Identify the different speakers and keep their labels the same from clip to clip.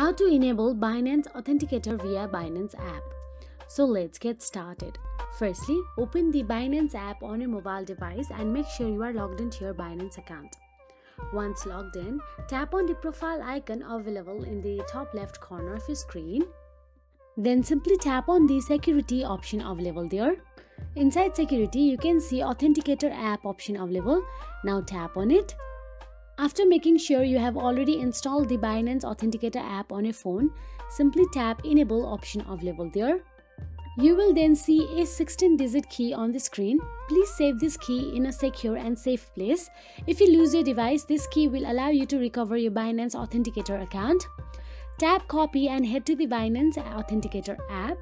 Speaker 1: How to enable Binance Authenticator via Binance app. So let's get started. Firstly, open the Binance app on your mobile device and make sure you are logged into your Binance account. Once logged in, tap on the profile icon available in the top left corner of your screen. Then simply tap on the security option available there. Inside security, you can see Authenticator app option available. Now tap on it. After making sure you have already installed the Binance Authenticator app on your phone, simply tap Enable option available there. You will then see a 16-digit key on the screen. Please save this key in a secure and safe place. If you lose your device, this key will allow you to recover your Binance Authenticator account. Tap Copy and head to the Binance Authenticator app.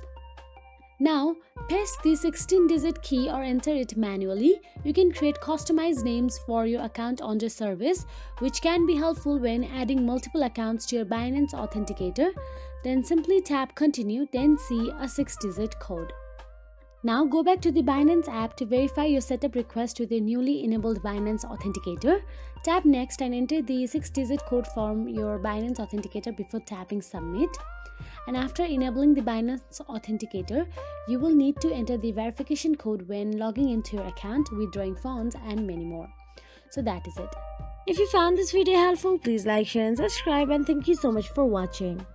Speaker 1: Now, paste the 16-digit key or enter it manually. You can create customized names for your account on the service, which can be helpful when adding multiple accounts to your Binance Authenticator. Then simply tap Continue, then see a 6-digit code. Now go back to the Binance app to verify your setup request with the newly enabled Binance Authenticator. Tap Next and enter the 6-digit code from your Binance Authenticator before tapping Submit. And after enabling the Binance Authenticator, you will need to enter the verification code when logging into your account, withdrawing funds, and many more. So that is it. If you found this video helpful, please like, share, and subscribe. And thank you so much for watching.